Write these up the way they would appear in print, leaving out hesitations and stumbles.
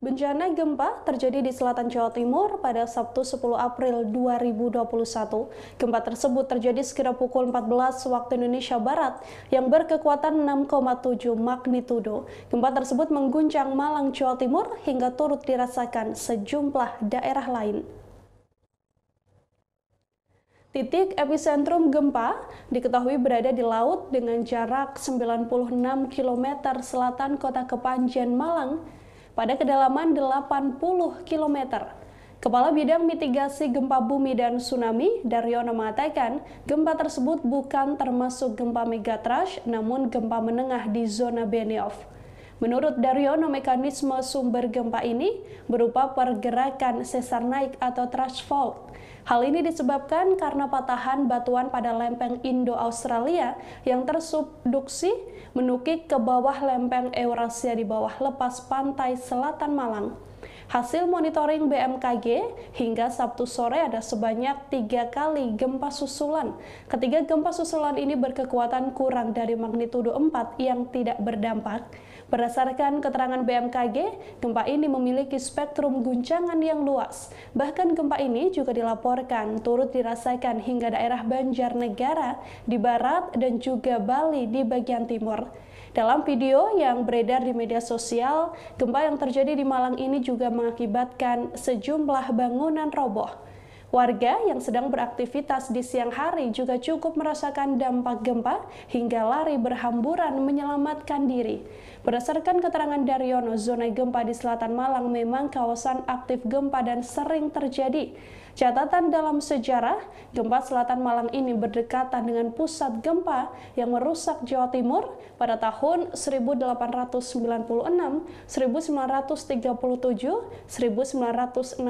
Bencana gempa terjadi di selatan Jawa Timur pada Sabtu 10 April 2021. Gempa tersebut terjadi sekira pukul 14 waktu Indonesia Barat yang berkekuatan 6,7 magnitudo. Gempa tersebut mengguncang Malang, Jawa Timur hingga turut dirasakan sejumlah daerah lain. Titik epicentrum gempa diketahui berada di laut dengan jarak 96 km selatan kota Kepanjen, Malang, pada kedalaman 80 km. Kepala Bidang Mitigasi Gempa Bumi dan Tsunami, Daryono, mengatakan gempa tersebut bukan termasuk gempa megatrash, namun gempa menengah di zona Benioff. Menurut Daryono, mekanisme sumber gempa ini berupa pergerakan sesar naik atau thrust fault. Hal ini disebabkan karena patahan batuan pada lempeng Indo-Australia yang tersubduksi menukik ke bawah lempeng Eurasia di bawah lepas pantai selatan Malang. Hasil monitoring BMKG hingga Sabtu sore ada sebanyak 3 kali gempa susulan. Ketiga gempa susulan ini berkekuatan kurang dari magnitudo 4 yang tidak berdampak. Berdasarkan keterangan BMKG, gempa ini memiliki spektrum guncangan yang luas. Bahkan gempa ini juga dilaporkan turut dirasakan hingga daerah Banjarnegara di barat dan juga Bali di bagian timur. Dalam video yang beredar di media sosial, gempa yang terjadi di Malang ini juga mengakibatkan sejumlah bangunan roboh. Warga yang sedang beraktivitas di siang hari juga cukup merasakan dampak gempa hingga lari berhamburan menyelamatkan diri. Berdasarkan keterangan Daryono, zona gempa di selatan Malang memang kawasan aktif gempa dan sering terjadi. Catatan dalam sejarah, gempa selatan Malang ini berdekatan dengan pusat gempa yang merusak Jawa Timur pada tahun 1896, 1937, 1962,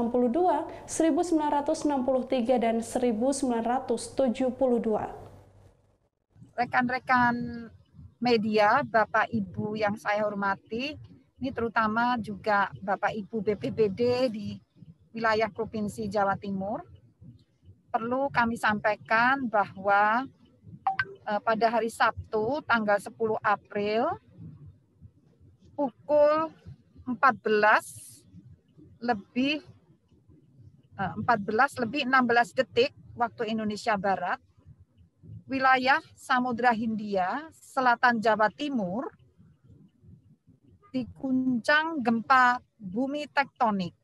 1963, dan 1972. Rekan-rekan media, Bapak Ibu yang saya hormati, ini terutama juga Bapak Ibu BPBD di wilayah Provinsi Jawa Timur, perlu kami sampaikan bahwa pada hari Sabtu tanggal 10 April pukul 14 lebih 16 detik waktu Indonesia Barat, wilayah Samudra Hindia, selatan Jawa Timur, diguncang gempa bumi tektonik.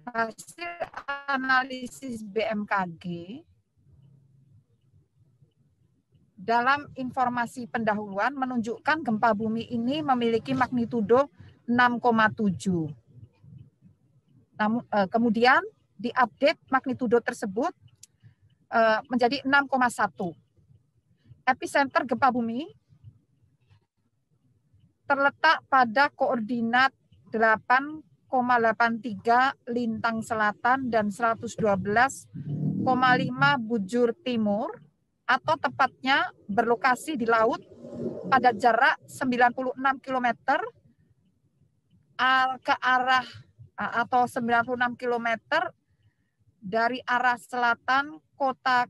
Hasil analisis BMKG dalam informasi pendahuluan menunjukkan gempa bumi ini memiliki magnitudo 6,7. Namun kemudian diupdate magnitudo tersebut menjadi 6,1. Epicenter gempa bumi terletak pada koordinat 8,83 lintang selatan dan 112,5 bujur timur, atau tepatnya berlokasi di laut pada jarak 96 km ke arah atau 96 km dari arah selatan kota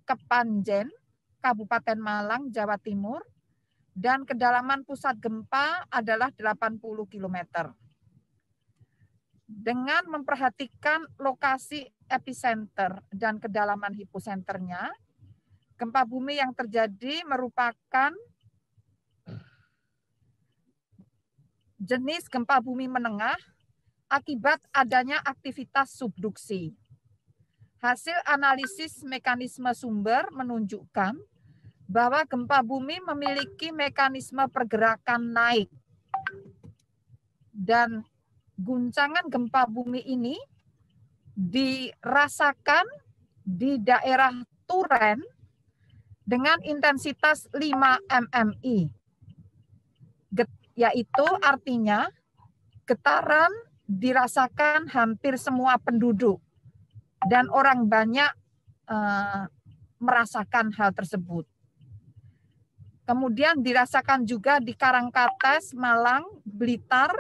Kepanjen, Kabupaten Malang, Jawa Timur, dan kedalaman pusat gempa adalah 80 km. Dengan memperhatikan lokasi epicenter dan kedalaman hiposenternya, gempa bumi yang terjadi merupakan jenis gempa bumi menengah akibat adanya aktivitas subduksi. Hasil analisis mekanisme sumber menunjukkan bahwa gempa bumi memiliki mekanisme pergerakan naik, dan guncangan gempa bumi ini dirasakan di daerah Turen dengan intensitas 5 mmi, yaitu artinya getaran dirasakan hampir semua penduduk dan orang banyak merasakan hal tersebut. Kemudian dirasakan juga di Karangkates, Malang, Blitar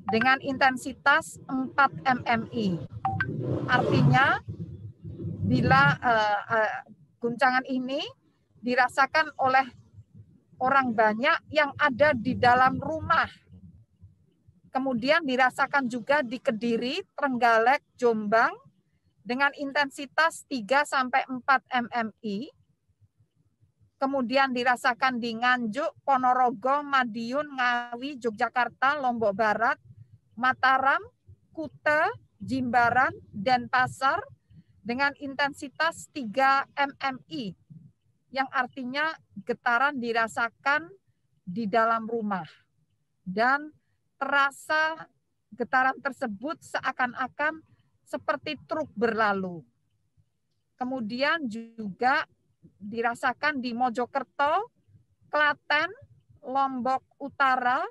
dengan intensitas 4 mmi. Artinya bila guncangan ini dirasakan oleh orang banyak yang ada di dalam rumah Kemudian dirasakan juga di Kediri, Trenggalek, Jombang dengan intensitas 3-4 mmi. Kemudian dirasakan di Nganjuk, Ponorogo, Madiun, Ngawi, Yogyakarta, Lombok Barat, Mataram, Kuta, Jimbaran, Denpasar dengan intensitas 3 mmi, yang artinya getaran dirasakan di dalam rumah. Dan terasa getaran tersebut seakan-akan seperti truk berlalu. Kemudian juga dirasakan di Mojokerto, Klaten, Lombok Utara,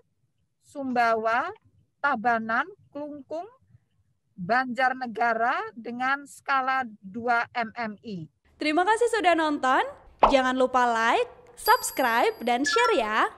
Sumbawa, Tabanan, Klungkung, Banjarnegara dengan skala 2 mmi. Terima kasih sudah nonton. Jangan lupa like, subscribe, dan share ya.